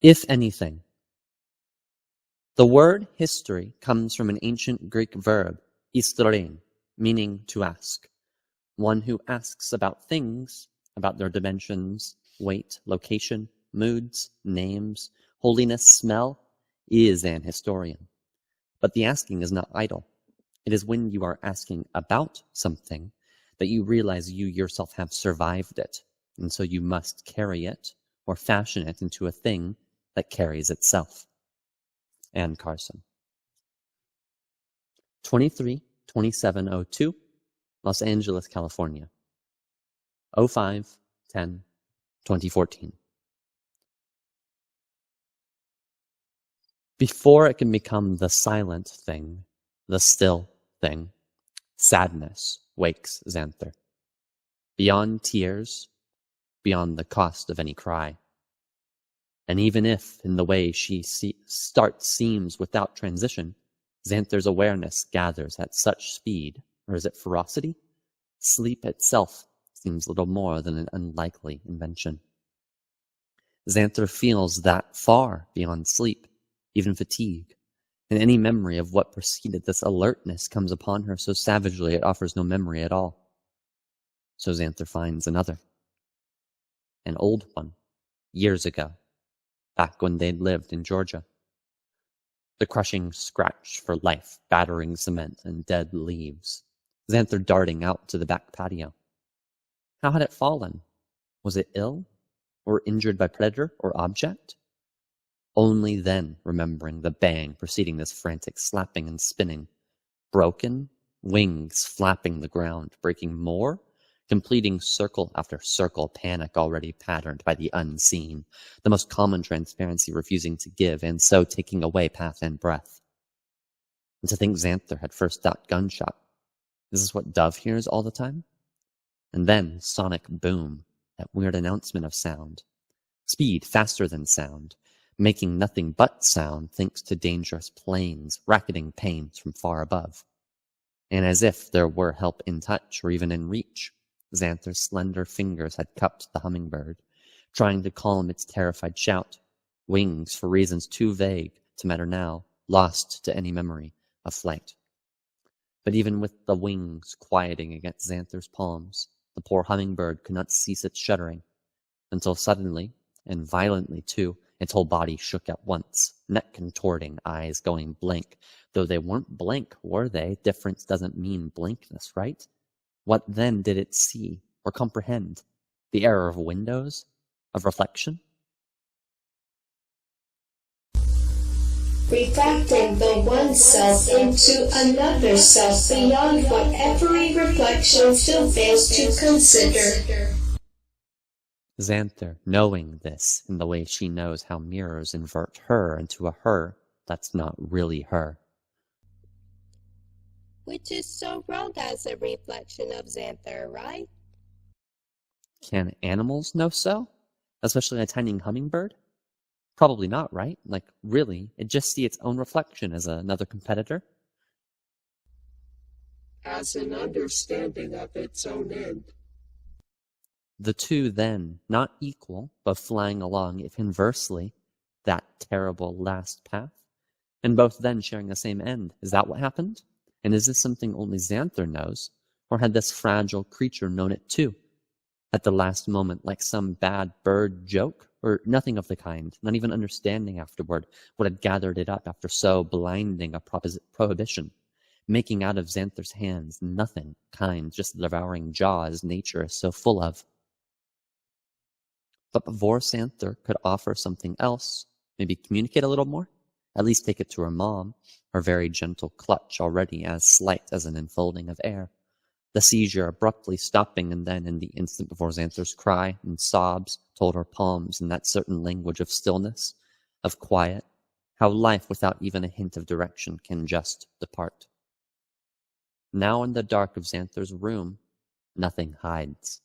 If anything, the word history comes from an ancient Greek verb, istorein, meaning to ask. One who asks about things, about their dimensions, weight, location, moods, names, holiness, smell, is an historian. But the asking is not idle. It is when you are asking about something that you realize you yourself have survived it, and so you must carry it or fashion it into a thing that carries itself. Anne Carson. 232702, Los Angeles, California. 05-10-2014. Before it can become the silent thing, the still thing, sadness wakes Xanther. Beyond tears, beyond the cost of any cry. And even if, in the way she starts seems without transition, Xanther's awareness gathers at such speed, or is it ferocity? Sleep itself seems little more than an unlikely invention. Xanther feels that far beyond sleep, even fatigue, and any memory of what preceded this alertness comes upon her so savagely it offers no memory at all. So Xanther finds another. An old one, years ago, back when they'd lived in Georgia. The crushing scratch for life, battering cement and dead leaves. Xanther darting out to the back patio. How had it fallen? Was it ill? Or injured by predator or object? Only then remembering the bang preceding this frantic slapping and spinning. Broken, wings flapping the ground, breaking more, completing circle after circle, panic already patterned by the unseen, the most common transparency refusing to give, and so taking away path and breath. And to think Xanther had first thought gunshot. Is this what Dove hears all the time? And then sonic boom, that weird announcement of sound. Speed faster than sound, making nothing but sound thanks to dangerous planes, racketing pains from far above. And as if there were help in touch or even in reach, Xanther's slender fingers had cupped the hummingbird, trying to calm its terrified shout, wings for reasons too vague to matter now, lost to any memory of flight. But even with the wings quieting against Xanther's palms, the poor hummingbird could not cease its shuddering, until suddenly, and violently too, its whole body shook at once, neck contorting, eyes going blank. Though they weren't blank, were they? Difference doesn't mean blankness, right? What then did it see or comprehend? The error of windows? Of reflection? Refracting the one self into another self beyond what every reflection still fails to consider. Xanther, knowing this in the way she knows how mirrors invert her into a her that's not really her. Which is so wrong as a reflection of Xanther, right? Can animals know so? Especially a tiny hummingbird? Probably not, right? Like, really, it just see its own reflection as another competitor? As an understanding of its own end. The two then, not equal, but flying along, if inversely, that terrible last path, and both then sharing the same end. Is that what happened? And is this something only Xanther knows? Or had this fragile creature known it too? At the last moment, like some bad bird joke? Or nothing of the kind, not even understanding afterward what had gathered it up after so blinding a prohibition, making out of Xanther's hands nothing kind, just the devouring jaws nature is so full of. But before Xanther could offer something else, maybe communicate a little more, at least take it to her mom, her very gentle clutch already as slight as an enfolding of air, the seizure abruptly stopping, and then in the instant before Xanther's cry and sobs told her palms in that certain language of stillness, of quiet, how life without even a hint of direction can just depart. Now in the dark of Xanther's room, nothing hides.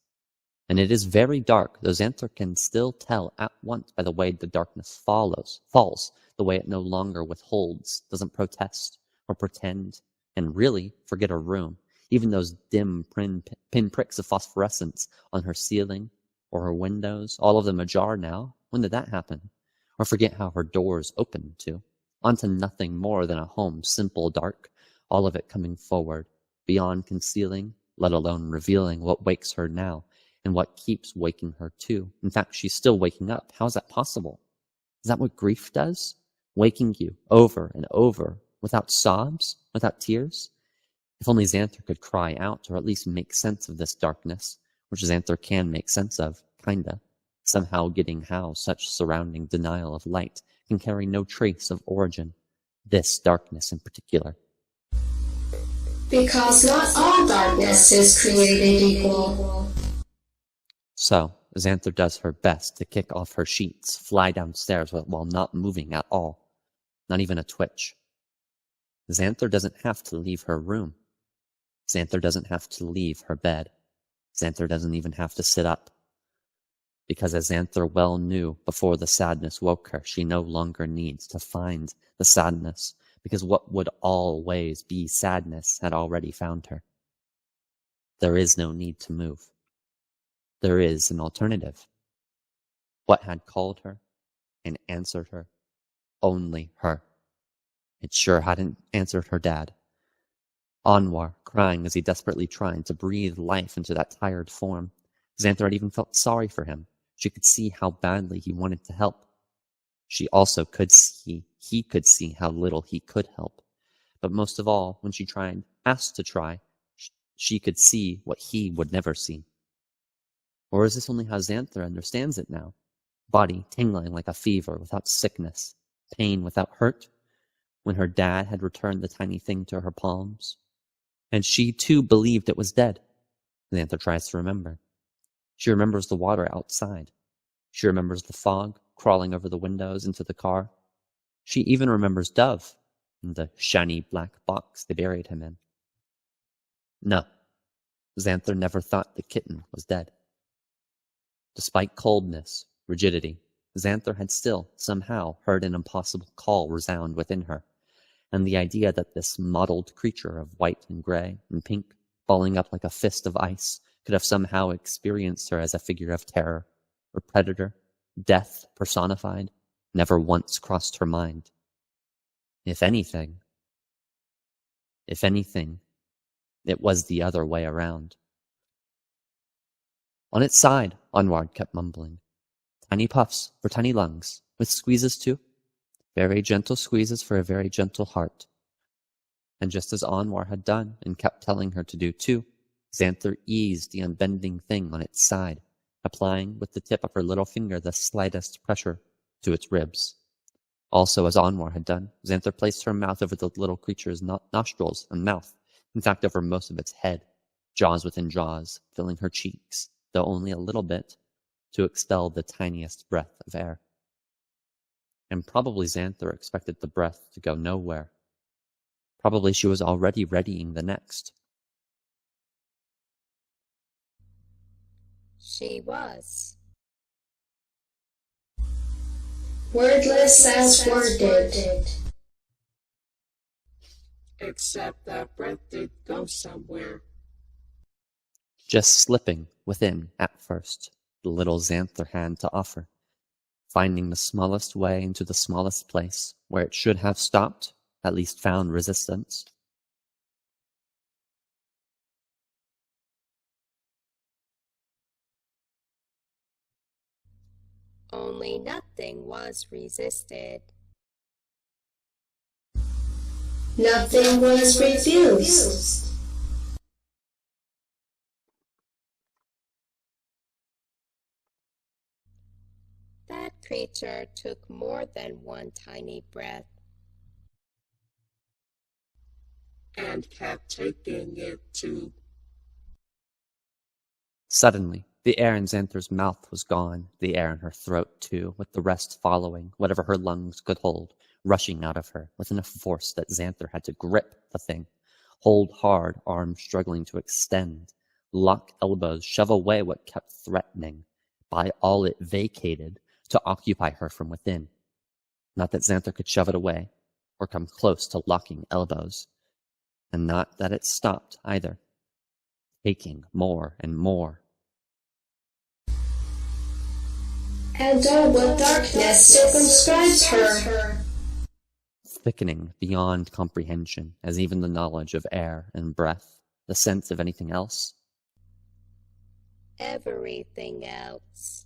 And it is very dark, though Xanther can still tell at once by the way the darkness falls, the way it no longer withholds, doesn't protest or pretend, and really forget her room, even those dim pinpricks of phosphorescence on her ceiling or her windows, all of them ajar now. When did that happen? Or forget how her doors opened to. Onto nothing more than a home, simple, dark, all of it coming forward, beyond concealing, let alone revealing what wakes her now, and what keeps waking her too. In fact, she's still waking up. How is that possible? Is that what grief does? Waking you over and over, without sobs, without tears? If only Xanther could cry out, or at least make sense of this darkness, which Xanther can make sense of, kinda, somehow getting how such surrounding denial of light can carry no trace of origin, this darkness in particular. Because not all darkness is created equal. So, Xanther does her best to kick off her sheets, fly downstairs while not moving at all, not even a twitch. Xanther doesn't have to leave her room. Xanther doesn't have to leave her bed. Xanther doesn't even have to sit up. Because as Xanther well knew before the sadness woke her, she no longer needs to find the sadness, because what would always be sadness had already found her. There is no need to move. There is an alternative. What had called her and answered her? Only her. It sure hadn't answered her dad. Anwar, crying as he desperately tried to breathe life into that tired form. Xanther had even felt sorry for him. She could see how badly he wanted to help. She also could see, he could see how little he could help. But most of all, when she asked to try, she could see what he would never see. Or is this only how Xanther understands it now? Body tingling like a fever without sickness, pain without hurt, when her dad had returned the tiny thing to her palms. And she too believed it was dead. Xanther tries to remember. She remembers the water outside. She remembers the fog crawling over the windows into the car. She even remembers Dove and the shiny black box they buried him in. No, Xanther never thought the kitten was dead. Despite coldness, rigidity, Xanther had still, somehow, heard an impossible call resound within her, and the idea that this mottled creature of white and gray and pink, balling up like a fist of ice, could have somehow experienced her as a figure of terror, or predator, death personified, never once crossed her mind. If anything, it was the other way around. On its side, Anwar kept mumbling. Tiny puffs for tiny lungs, with squeezes too. Very gentle squeezes for a very gentle heart. And just as Anwar had done and kept telling her to do too, Xanther eased the unbending thing on its side, applying with the tip of her little finger the slightest pressure to its ribs. Also, as Anwar had done, Xanther placed her mouth over the little creature's nostrils and mouth, in fact over most of its head, jaws within jaws, filling her cheeks, though only a little bit, to expel the tiniest breath of air. And probably Xanther expected the breath to go nowhere. Probably she was already readying the next. She was. Wordless as worded. Except that breath did go somewhere. Just slipping within at first, the little Xanther had to offer, finding the smallest way into the smallest place where it should have stopped, at least found resistance. Only nothing was resisted. Nothing was refused. That creature took more than one tiny breath. And kept taking it too. Suddenly, the air in Xanther's mouth was gone, the air in her throat too, with the rest following, whatever her lungs could hold, rushing out of her with enough force that Xanther had to grip the thing, hold hard, arms struggling to extend, lock elbows, shove away what kept threatening, by all it vacated, to occupy her from within. Not that Xanther could shove it away, or come close to locking elbows, and not that it stopped either, taking more and more. and oh, what darkness circumscribes her. Thickening beyond comprehension, as even the knowledge of air and breath, the sense of anything else, Everything else.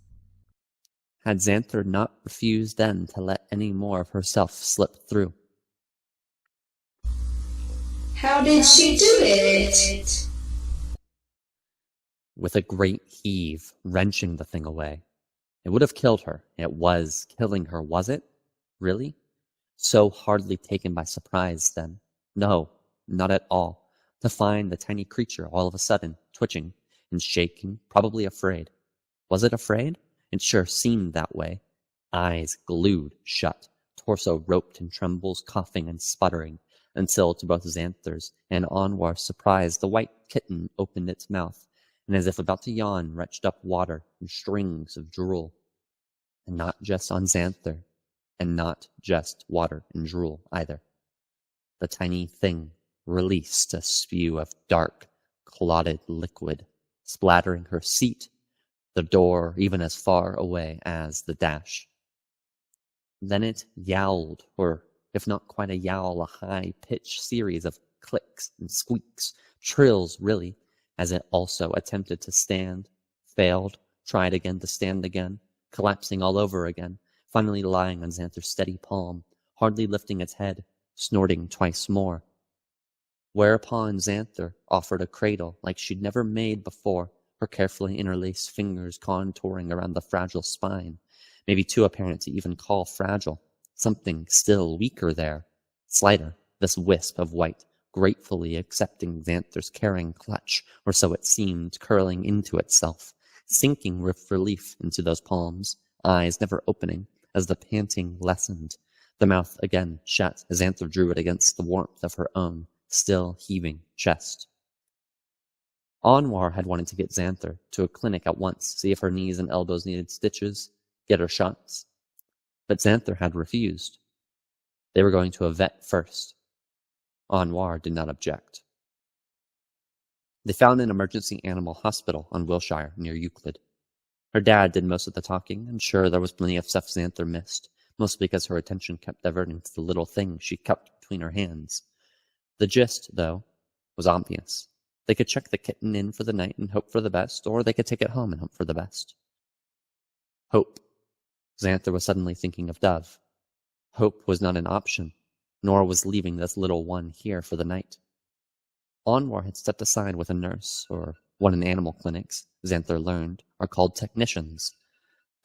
had Xanther not refused then to let any more of herself slip through. How did she do it? With a great heave, wrenching the thing away. It would have killed her. It was killing her, was it? Really? So hardly taken by surprise then. No, not at all. To find the tiny creature all of a sudden, twitching and shaking, probably afraid. Was it afraid? It sure seemed that way. Eyes glued shut, torso roped in trembles, coughing and sputtering, until to both Xanther's and Anwar's surprise, the white kitten opened its mouth, and as if about to yawn, retched up water and strings of drool. And not just on Xanther, and not just water and drool either. The tiny thing released a spew of dark, clotted liquid, splattering her seat, the door even as far away as the dash. Then it yowled, or if not quite a yowl, a high-pitched series of clicks and squeaks, trills really, as it also attempted to stand, failed, tried again to stand again, collapsing all over again, finally lying on Xanther's steady palm, hardly lifting its head, snorting twice more. Whereupon Xanther offered a cradle like she'd never made before, her carefully interlaced fingers contouring around the fragile spine, maybe too apparent to even call fragile, something still weaker there, slighter, this wisp of white, gratefully accepting Xanther's caring clutch, or so it seemed, curling into itself, sinking with relief into those palms, eyes never opening, as the panting lessened, the mouth again shut as Xanther drew it against the warmth of her own, still heaving chest. Anwar had wanted to get Xanther to a clinic at once, see if her knees and elbows needed stitches, get her shots. But Xanther had refused. They were going to a vet first. Anwar did not object. They found an emergency animal hospital on Wilshire near Euclid. Her dad did most of the talking, and sure there was plenty of stuff Xanther missed, mostly because her attention kept diverting to the little thing she kept between her hands. The gist, though, was obvious. They could check the kitten in for the night and hope for the best, or they could take it home and hope for the best. Hope. Xanther was suddenly thinking of Dove. Hope was not an option, nor was leaving this little one here for the night. Anwar had stepped aside with a nurse, or what in animal clinics, Xanther learned, are called technicians.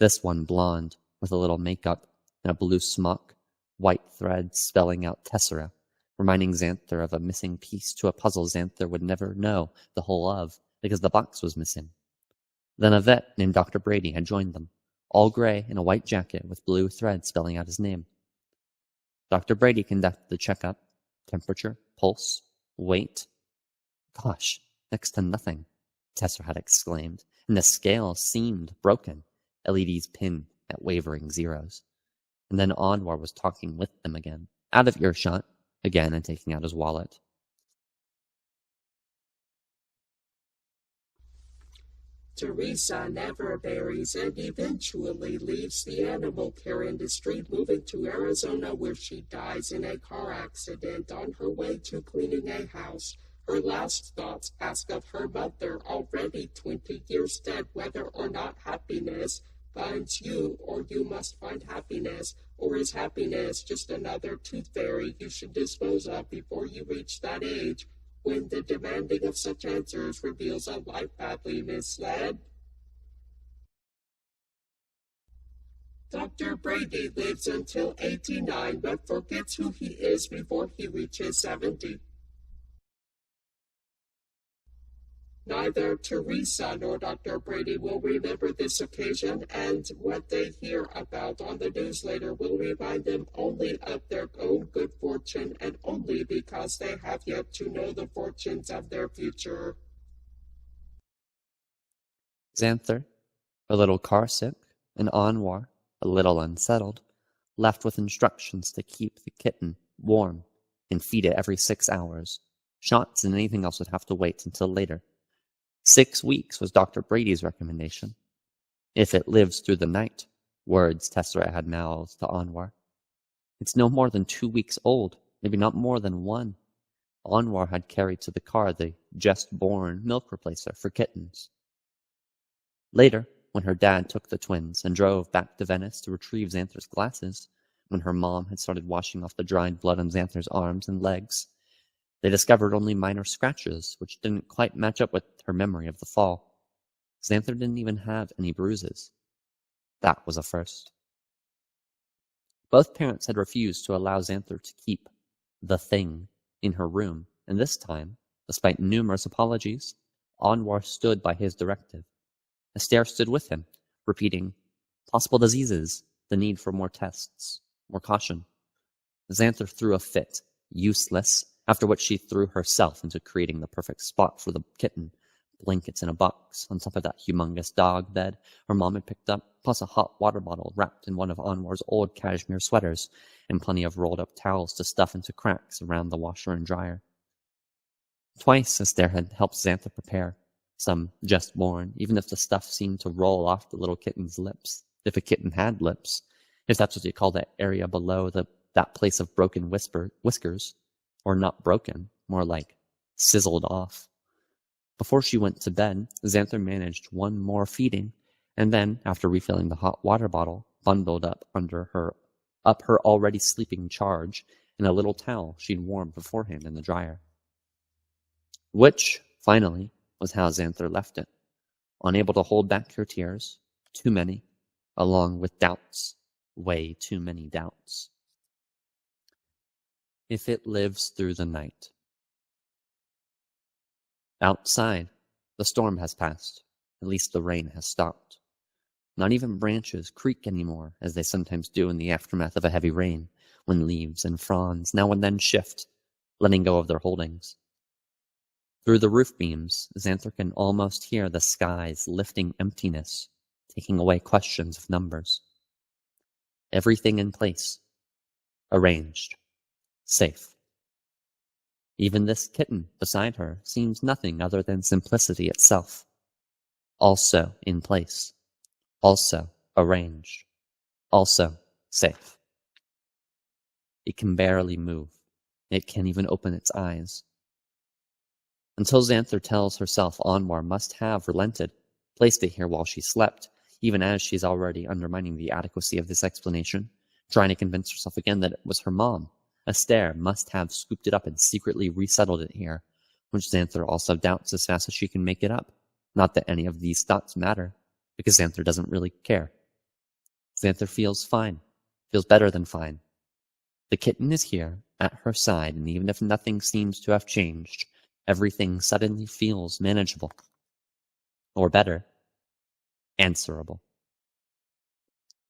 This one blonde, with a little makeup and a blue smock, white threads spelling out Tessera, reminding Xanther of a missing piece to a puzzle Xanther would never know the whole of, because the box was missing. Then a vet named Dr. Brady had joined them, all gray in a white jacket with blue threads spelling out his name. Dr. Brady conducted the checkup, temperature, pulse, weight. Gosh, next to nothing, Tessera had exclaimed, and the scale seemed broken, LEDs pinned at wavering zeros. And then Anwar was talking with them again, out of earshot, again and taking out his wallet. Teresa never marries and eventually leaves the animal care industry, moving to Arizona where she dies in a car accident on her way to cleaning a house. Her last thoughts ask of her mother, already 20 years dead, whether or not happiness finds you, or you must find happiness, or is happiness just another tooth fairy you should dispose of before you reach that age, when the demanding of such answers reveals a life badly misled? Dr. Brady lives until 89, but forgets who he is before he reaches 70. Neither Teresa nor Dr. Brady will remember this occasion, and what they hear about on the news later will remind them only of their own good fortune, and only because they have yet to know the fortunes of their future. Xanther, a little carsick, and Anwar, a little unsettled, left with instructions to keep the kitten warm and feed it every 6 hours. Shots and anything else would have to wait until later. 6 weeks was Dr. Brady's recommendation. If it lives through the night, Words Tesseret had mouthed to Anwar. It's no more than 2 weeks old, maybe not more than 1. Anwar had carried to the car the just-born milk replacer for kittens. Later, when her dad took the twins and drove back to Venice to retrieve Xanther's glasses, when her mom had started washing off the dried blood on Xanther's arms and legs, they discovered only minor scratches, which didn't quite match up with her memory of the fall. Xanther didn't even have any bruises. That was a first. Both parents had refused to allow Xanther to keep the thing in her room, and this time, despite numerous apologies, Anwar stood by his directive. Esther stood with him, repeating, possible diseases, the need for more tests, more caution. Xanther threw a fit, useless, after which she threw herself into creating the perfect spot for the kitten, blankets in a box on top of that humongous dog bed her mom had picked up, plus a hot water bottle wrapped in one of Anwar's old cashmere sweaters, and plenty of rolled-up towels to stuff into cracks around the washer and dryer. Twice Esther had helped Xanther prepare, some just born, even if the stuff seemed to roll off the little kitten's lips, if a kitten had lips, if that's what you call that area below that place of broken whiskers, or not broken, more like sizzled off. Before she went to bed, Xanther managed one more feeding, and then, after refilling the hot water bottle, bundled up her already sleeping charge in a little towel she'd warmed beforehand in the dryer. Which, finally, was how Xanther left it, unable to hold back her tears, too many, along with doubts, way too many doubts. If it lives through the night. Outside, the storm has passed. At least the rain has stopped. Not even branches creak anymore, as they sometimes do in the aftermath of a heavy rain, when leaves and fronds now and then shift, letting go of their holdings. Through the roof beams, Xanther can almost hear the sky's lifting emptiness, taking away questions of numbers. Everything in place, arranged, safe. Even this kitten beside her seems nothing other than simplicity itself. Also in place, also arranged, also safe. It can barely move. It can't even open its eyes. Until Xanther tells herself Anwar must have relented, placed it here while she slept, even as she's already undermining the adequacy of this explanation, trying to convince herself again that it was her mom. Esther must have scooped it up and secretly resettled it here, which Xanther also doubts as fast as she can make it up. Not that any of these thoughts matter, because Xanther doesn't really care. Xanther feels fine, feels better than fine. The kitten is here, at her side, and even if nothing seems to have changed, everything suddenly feels manageable. Or better, answerable.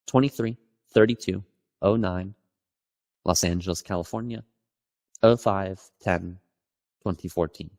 23/32/09, Los Angeles, California, 05/10/2014.